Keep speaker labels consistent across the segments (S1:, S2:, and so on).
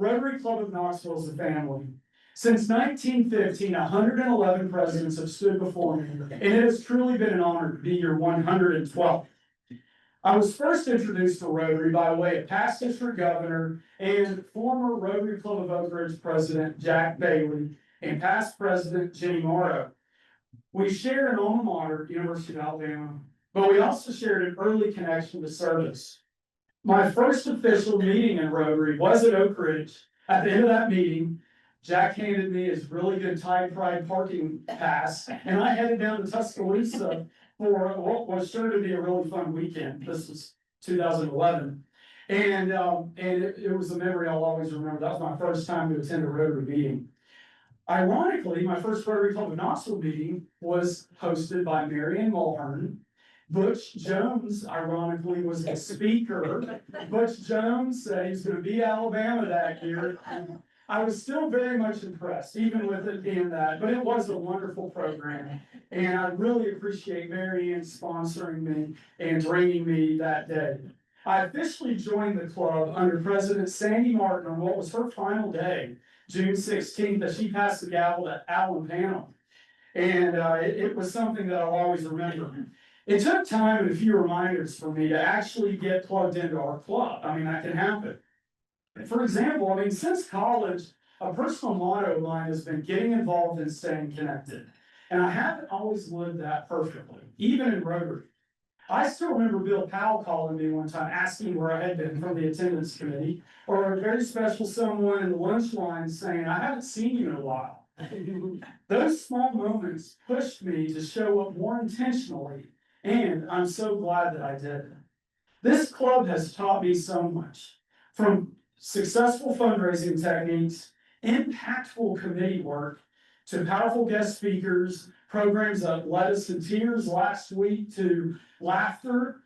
S1: Rotary Club of Knoxville is a family. Since 1915, 111 presidents have stood before me, and it has truly been an honor to be your 112th. I was first introduced to Rotary by way of past district governor and former Rotary Club of Oak Ridge president Jack Bailey and past president Jenny Morrow. We shared an alma mater, University of Alabama, but we also shared an early connection to service. My first official meeting in Rotary was at Oak Ridge. At the end of that meeting, Jack handed me his really good Tide Pride parking pass, and I headed down to Tuscaloosa for what was sure to be a really fun weekend. This was 2011. And it was a memory I'll always remember. That was my first time to attend a Rotary meeting. Ironically, my first Rotary Club of Knoxville meeting was hosted by Marion Mulhern. Butch Jones, ironically, was a speaker. Butch Jones said he's going to beat Alabama that year. I was still very much impressed, even with it being that, but it was a wonderful program. And I really appreciate Marianne sponsoring me and bringing me that day. I officially joined the club under President Sandy Martin on what was her final day, June 16th, as she passed the gavel to Alan Panel. And it was something that I'll always remember. It took time and a few reminders for me to actually get plugged into our club. I mean, that can happen. For example, since college, a personal motto of mine has been getting involved and staying connected. And I haven't always lived that perfectly, even in Rotary. I still remember Bill Powell calling me one time, asking where I had been from the attendance committee, or a very special someone in the lunch line saying, I haven't seen you in a while. Those small moments pushed me to show up more intentionally, and I'm so glad that I did. This club has taught me so much, from successful fundraising techniques, impactful committee work, to powerful guest speakers, programs that led us to tears last week, to laughter.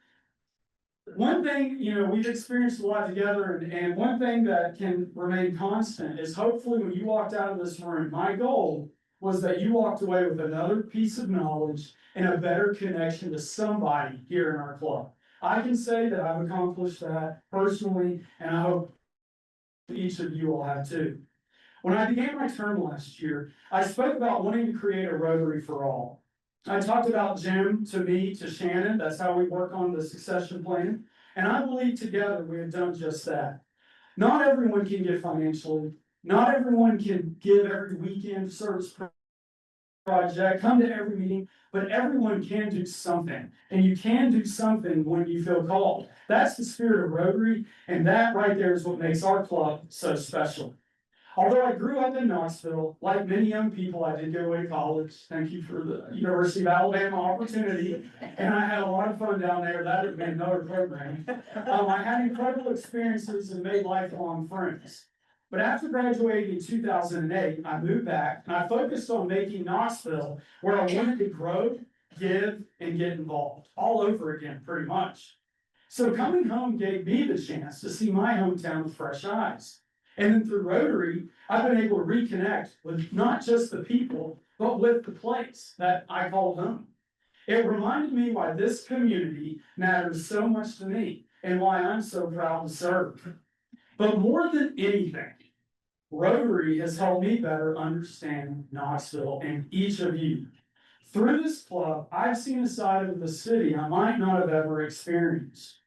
S1: One thing, we've experienced a lot together, and one thing that can remain constant is hopefully when you walked out of this room, my goal was that you walked away with another piece of knowledge and a better connection to somebody here in our club. I can say that I've accomplished that personally, and I hope each of you will have too. When I began my term last year, I spoke about wanting to create a Rotary for all. I talked about Jim to me to Shannon. That's how we work on the succession plan. And I believe together we have done just that. Not everyone can give financially. Not everyone can give every weekend service project, come to every meeting, but everyone can do something. And you can do something when you feel called. That's the spirit of Rotary, and that right there is what makes our club so special. Although I grew up in Knoxville, like many young people, I did go away to college. Thank you for the University of Alabama opportunity. And I had a lot of fun down there. That would have been another program. I had incredible experiences and made lifelong friends. But after graduating in 2008, I moved back and I focused on making Knoxville where I wanted to grow, give, and get involved all over again, pretty much. So coming home gave me the chance to see my hometown with fresh eyes. And then through Rotary, I've been able to reconnect with not just the people, but with the place that I call home. It reminded me why this community matters so much to me and why I'm so proud to serve. But more than anything, Rotary has helped me better understand Knoxville and each of you. Through this club, I've seen a side of the city I might not have ever experienced.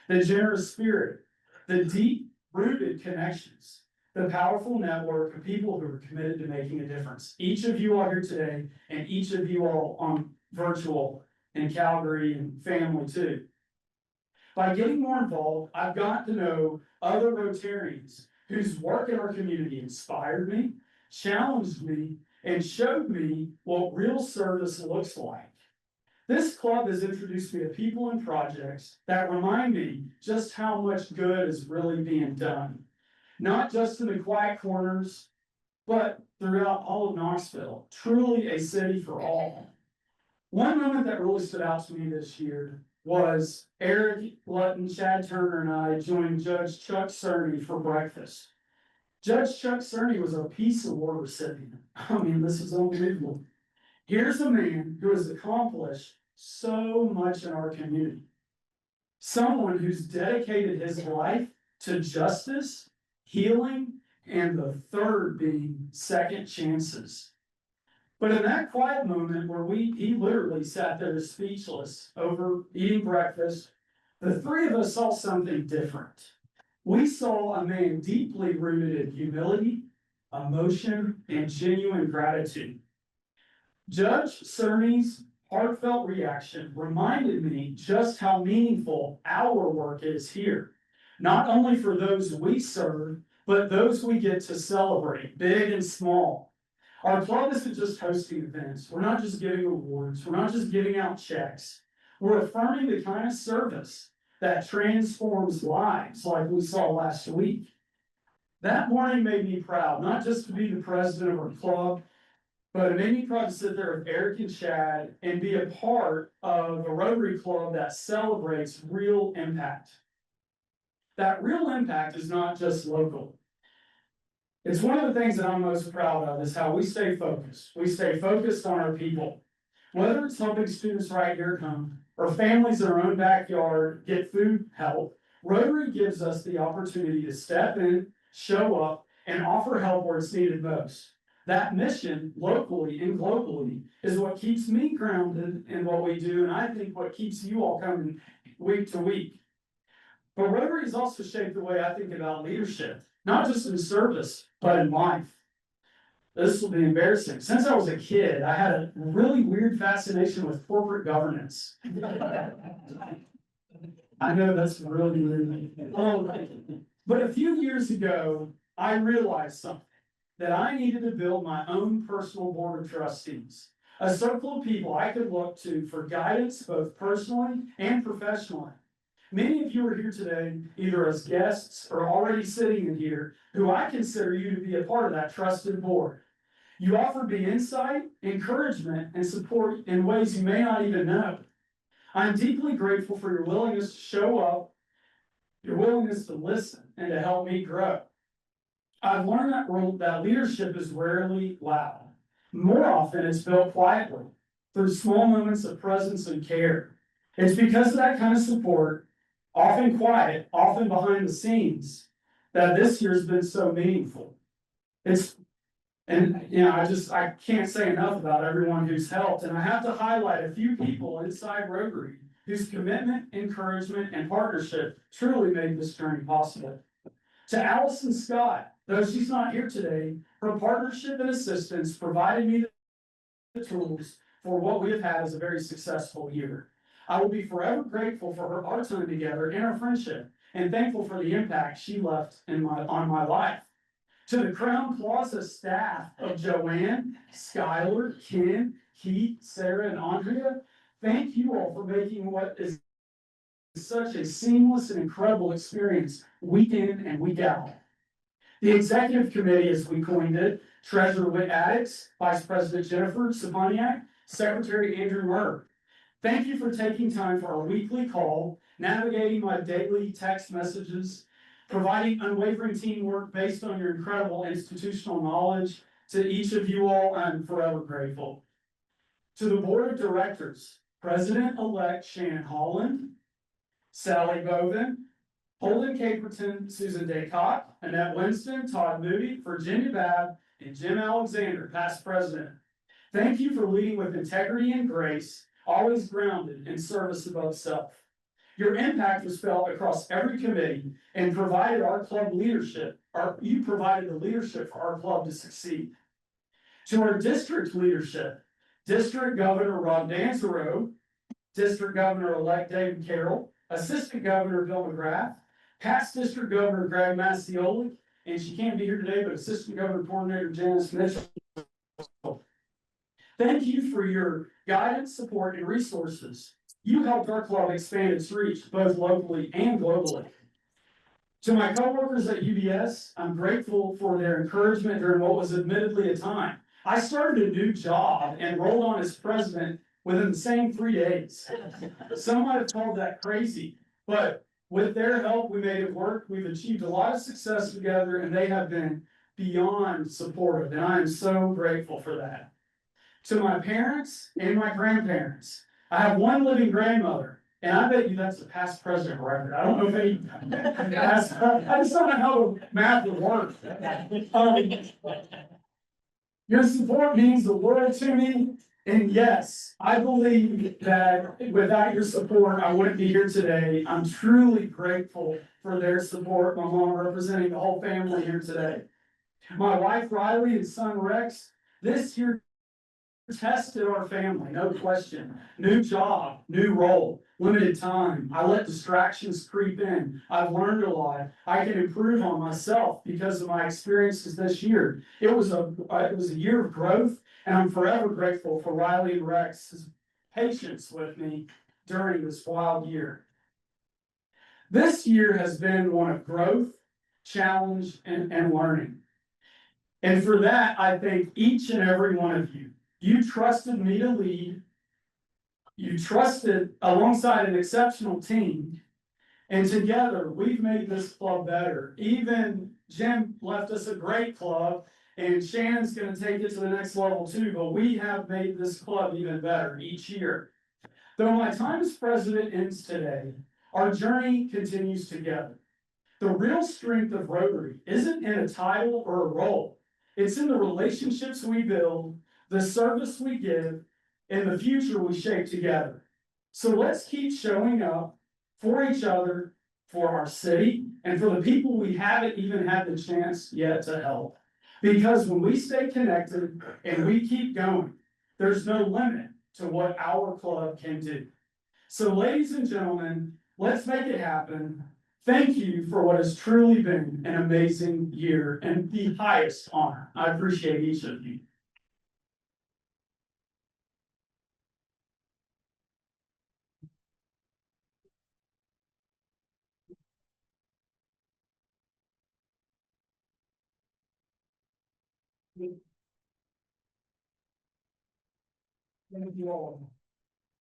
S1: The generous spirit, the deep-rooted connections, the powerful network of people who are committed to making a difference. Each of you are here today, and each of you all on virtual in Calgary and family too. By getting more involved, I've got to know other Rotarians whose work in our community inspired me, challenged me, and showed me what real service looks like. This club has introduced me to people and projects that remind me just how much good is really being done. Not just in the quiet corners, but throughout all of Knoxville, truly a city for all. One moment that really stood out to me this year was Eric Lutton, Chad Turner, and I joined Judge Chuck Cerny for breakfast. Judge Chuck Cerny was a Peace Award recipient. This is unbelievable. Here's a man who has accomplished so much in our community. Someone who's dedicated his life to justice, healing, and the third being second chances. But in that quiet moment where he literally sat there speechless over eating breakfast, the three of us saw something different. We saw a man deeply rooted in humility, emotion, and genuine gratitude. Judge Cerny's heartfelt reaction reminded me just how meaningful our work is here, not only for those we serve, but those we get to celebrate, big and small. Our club isn't just hosting events. We're not just giving awards. We're not just giving out checks. We're affirming the kind of service that transforms lives like we saw last week. That morning made me proud, not just to be the president of our club, but it made me proud to sit there with Eric and Chad and be a part of a Rotary Club that celebrates real impact. That real impact is not just local. It's one of the things that I'm most proud of is how we stay focused. We stay focused on our people. Whether it's helping students right here at home or families in our own backyard get food help, Rotary gives us the opportunity to step in, show up, and offer help where it's needed most. That mission, locally and globally, is what keeps me grounded in what we do, and I think what keeps you all coming week to week. But Rotary has also shaped the way I think about leadership, not just in service, but in life. This will be embarrassing. Since I was a kid, I had a really weird fascination with corporate governance. I know that's really weird. But a few years ago, I realized something, that I needed to build my own personal board of trustees, a circle of people I could look to for guidance both personally and professionally. Many of you are here today, either as guests or already sitting in here, who I consider you to be a part of that trusted board. You offer me insight, encouragement, and support in ways you may not even know. I'm deeply grateful for your willingness to show up, your willingness to listen, and to help me grow. I've learned that leadership is rarely loud. More often, it's built quietly, through small moments of presence and care. It's because of that kind of support, often quiet, often behind the scenes, that this year's been so meaningful. I can't say enough about everyone who's helped, and I have to highlight a few people inside Rotary whose commitment, encouragement, and partnership truly made this journey possible. To Allison Scott, though she's not here today, her partnership and assistance provided me the tools for what we have had as a very successful year. I will be forever grateful for our time together and our friendship, and thankful for the impact she left on my life. To the Crown Plaza staff of Joanne, Skylar, Ken, Keith, Sarah, and Andrea, thank you all for making what is such a seamless and incredible experience week in and week out. The executive committee, as we coined it, Treasurer Whit Addix, Vice President Jennifer Saponiak, Secretary Andrew Murr. Thank you for taking time for our weekly call, navigating my daily text messages, providing unwavering teamwork based on your incredible institutional knowledge. To each of you all, I'm forever grateful. To the board of directors, President-elect Shannon Holland, Sally Bovin, Holden Caperton, Susan Daycock, Annette Winston, Todd Moody, Virginia Babb, and Jim Alexander, past president. Thank you for leading with integrity and grace, always grounded in service above self. Your impact was felt across every committee and provided our club leadership, you provided the leadership for our club to succeed. To our district leadership, District Governor Rob Dansereau, District Governor-elect David Carroll, Assistant Governor Bill McGrath, past District Governor Greg Macioli, and she can't be here today, but Assistant Governor Coordinator Janice Mitchell. Thank you for your guidance, support, and resources. You helped our club expand its reach, both locally and globally. To my coworkers at UBS, I'm grateful for their encouragement during what was admittedly a time. I started a new job and rolled on as president within the same 3 days. Some might have called that crazy, but with their help, we made it work. We've achieved a lot of success together, and they have been beyond supportive, and I am so grateful for that. To my parents and my grandparents, I have one living grandmother, And I bet you that's the past president record. I don't know if any, I just don't know how the math would work. Your support means the world to me. And yes, I believe that without your support, I wouldn't be here today. I'm truly grateful for their support. My mom representing the whole family here today. My wife Riley and son Rex, this year tested our family, no question. New job, new role, limited time. I let distractions creep in. I've learned a lot. I can improve on myself because of my experiences this year. It was a year of growth, and I'm forever grateful for Riley and Rex's patience with me during this wild year. This year has been one of growth, challenge, and learning. And for that, I thank each and every one of you. You trusted me to lead. You trusted alongside an exceptional team. And together, we've made this club better. Even Jim left us a great club, and Shannon's going to take it to the next level too. But we have made this club even better each year. Though my time as president ends today, our journey continues together. The real strength of Rotary isn't in a title or a role. It's in the relationships we build, the service we give, and the future we shape together. So let's keep showing up for each other, for our city, and for the people we haven't even had the chance yet to help. Because when we stay connected and we keep going, there's no limit to what our club can do. So ladies and gentlemen, let's make it happen. Thank you for what has truly been an amazing year and the highest honor. I appreciate each of you. Thank you all.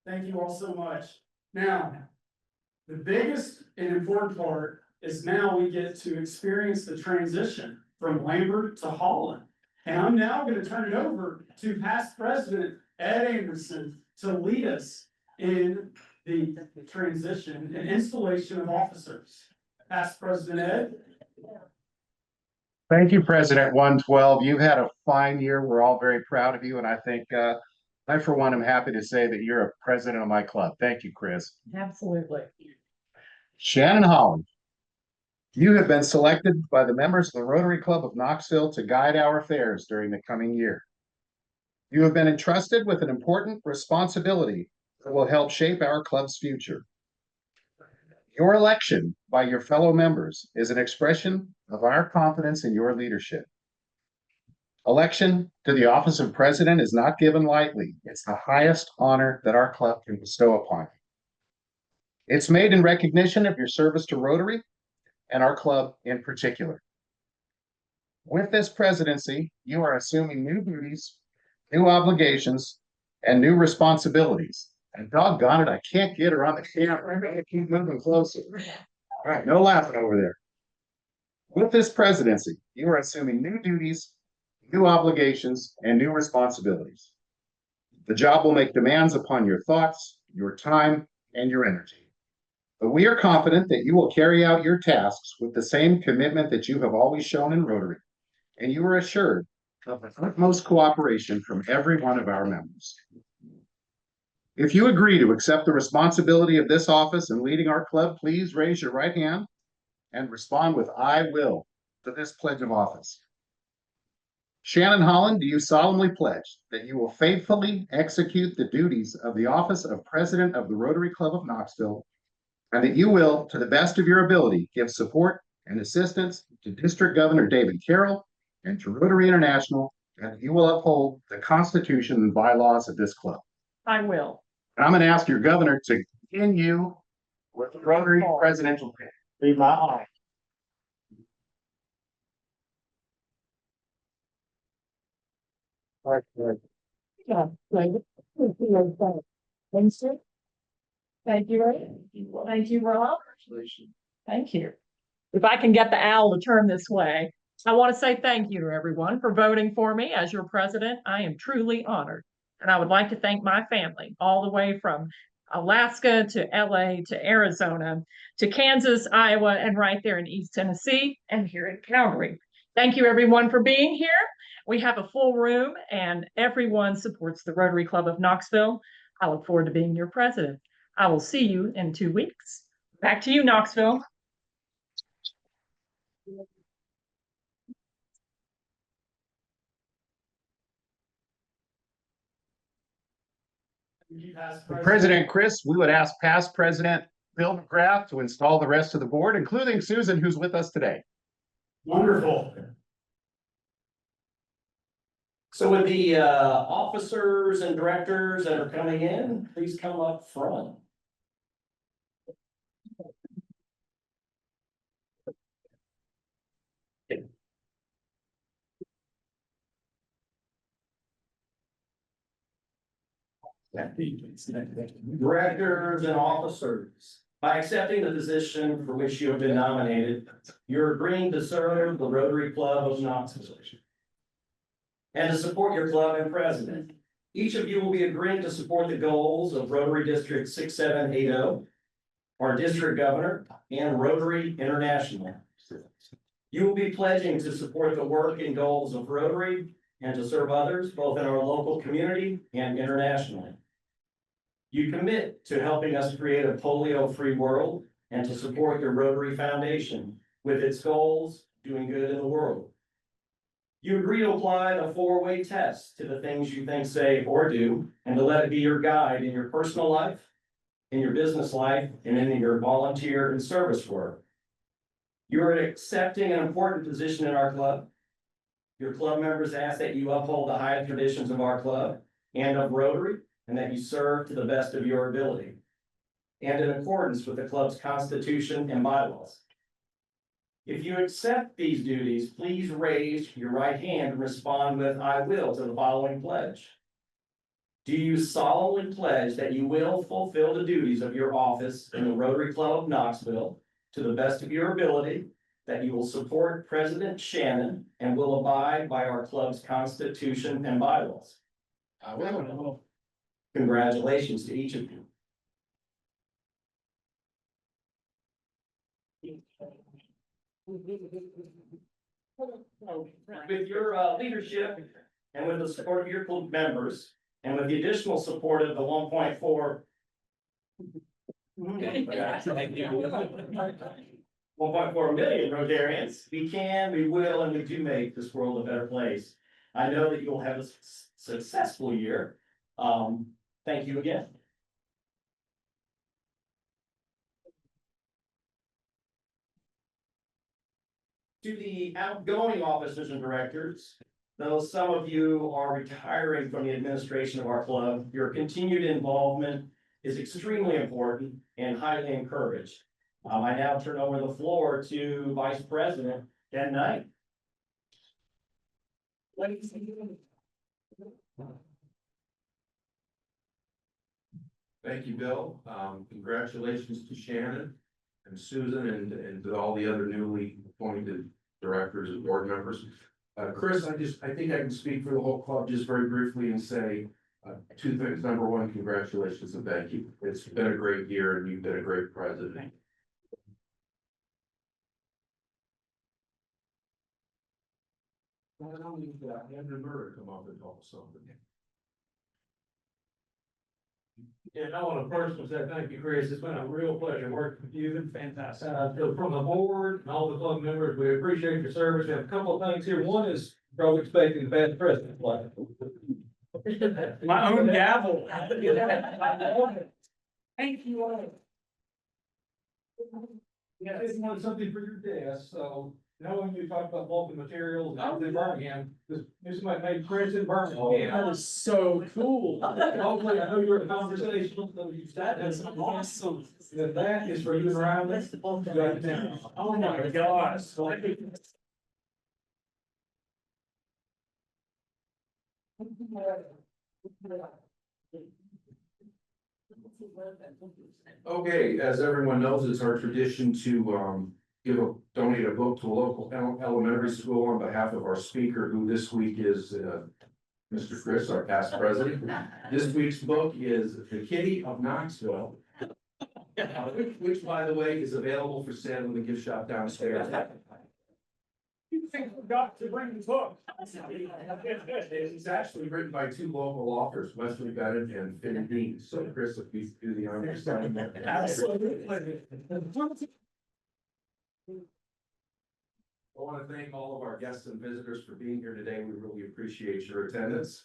S1: Thank you all so much. Now, the biggest and important part is now we get to experience the transition from Lambert to Holland. And I'm now going to turn it over to past president Ed Anderson to lead us in the transition and installation of officers. Past President Ed.
S2: Thank you, President 112. You've had a fine year. We're all very proud of you. And I think I, for one, am happy to say that you're a president of my club. Thank you, Chris.
S3: Absolutely.
S2: Shannon Holland, you have been selected by the members of the Rotary Club of Knoxville to guide our affairs during the coming year. You have been entrusted with an important responsibility that will help shape our club's future. Your election by your fellow members is an expression of our confidence in your leadership. Election to the office of president is not given lightly. It's the highest honor that our club can bestow upon you. It's made in recognition of your service to Rotary and our club in particular. With this presidency, you are assuming new duties, new obligations, and new responsibilities. And doggone it, I can't get her on the camera. I'm gonna keep moving closer. All right, no laughing over there. With this presidency, you are assuming new duties, new obligations, and new responsibilities. The job will make demands upon your thoughts, your time, and your energy. But we are confident that you will carry out your tasks with the same commitment that you have always shown in Rotary, and you are assured of the utmost cooperation from every one of our members. If you agree to accept the responsibility of this office and leading our club, please raise your right hand and respond with "I will" to this pledge of office. Shannon Holland, do you solemnly pledge that you will faithfully execute the duties of the office of President of the Rotary Club of Knoxville, and that you will, to the best of your ability, give support and assistance to District Governor David Carroll and to Rotary International, and that you will uphold the Constitution and bylaws of this club?
S3: I will.
S2: And I'm going to ask your governor to begin you with the Rotary presidential pick. Be my eye.
S3: Yeah. Thank you. Thank you, Ray. Thank you, Rob. Thank you. If I can get the owl to turn this way, I want to say thank you to everyone for voting for me as your president. I am truly honored. And I would like to thank my family all the way from Alaska to LA to Arizona to Kansas, Iowa, and right there in East Tennessee and here in Calgary. Thank you everyone for being here. We have a full room and everyone supports the Rotary Club of Knoxville. I look forward to being your president. I will see you in 2 weeks. Back to you, Knoxville.
S2: President Chris, we would ask past President Bill McGrath to install the rest of the board, including Susan, who's with us today.
S1: Wonderful.
S4: So with the officers and directors that are coming in, please come up front. Directors and officers, by accepting the position for which you have been nominated, you're agreeing to serve the Rotary Club of Knoxville and to support your club and president. Each of you will be agreeing to support the goals of Rotary District 6780, our district governor, and Rotary International. You will be pledging to support the work and goals of Rotary and to serve others, both in our local community and internationally. You commit to helping us create a polio-free world and to support your Rotary Foundation with its goals, doing good in the world. You agree to apply the 4-way test to the things you think, say, or do, and to let it be your guide in your personal life, in your business life, and in your volunteer and service work. You are accepting an important position in our club. Your club members ask that you uphold the high traditions of our club and of Rotary, and that you serve to the best of your ability, and in accordance with the club's constitution and bylaws. If you accept these duties, please raise your right hand and respond with "I will" to the following pledge. Do you solemnly pledge that you will fulfill the duties of your office in the Rotary Club of Knoxville to the best of your ability, that you will support President Shannon and will abide by our club's constitution and bylaws?
S2: I will.
S4: Congratulations to each of you. With your leadership and with the support of your club members and with the additional support of the 1.4 million Rotarians, we can, we will, and we do make this world a better place. I know that you'll have a successful year. Thank you again. To the outgoing officers and directors, though some of you are retiring from the administration of our club, your continued involvement is extremely important and highly encouraged. I now turn over the floor to Vice President Ken Knight.
S5: Thank you, Bill. Congratulations to Shannon and Susan and to all the other newly appointed directors and board members. Chris, I think I can speak for the whole club just very briefly and say 2 things. Number one, congratulations and thank you. It's been a great year and you've been a great president. I don't need that. I had the murder come up and talk something.
S6: And I want to personally say thank you, Chris. It's been a real pleasure working with you. Fantastic. So from the board and all the club members, we appreciate your service. We have a couple of things here. One is probably expecting the past president flag.
S1: My own gavel.
S6: Thank you all. Yeah, this is something for your desk, so knowing you talked about bulk materials and in Birmingham, this might make Chris in Birmingham.
S1: That is so cool.
S6: Hopefully, I know you're in conversation, so that is awesome. That is for you around this.
S1: Oh my gosh.
S5: Okay, as everyone knows, it's our tradition to donate a book to a local elementary school on behalf of our speaker, who this week is Mr. Chris, our past president. This week's book is The Kitty of Knoxville. Which, by the way, is available for sale in the gift shop downstairs.
S1: You forgot to bring the book.
S5: It's actually written by two local authors, Wesley Bennett and Finn Dean. So Chris, if you do the honor of signing that.
S1: Absolutely.
S5: I want to thank all of our guests and visitors for being here today. We really appreciate your attendance.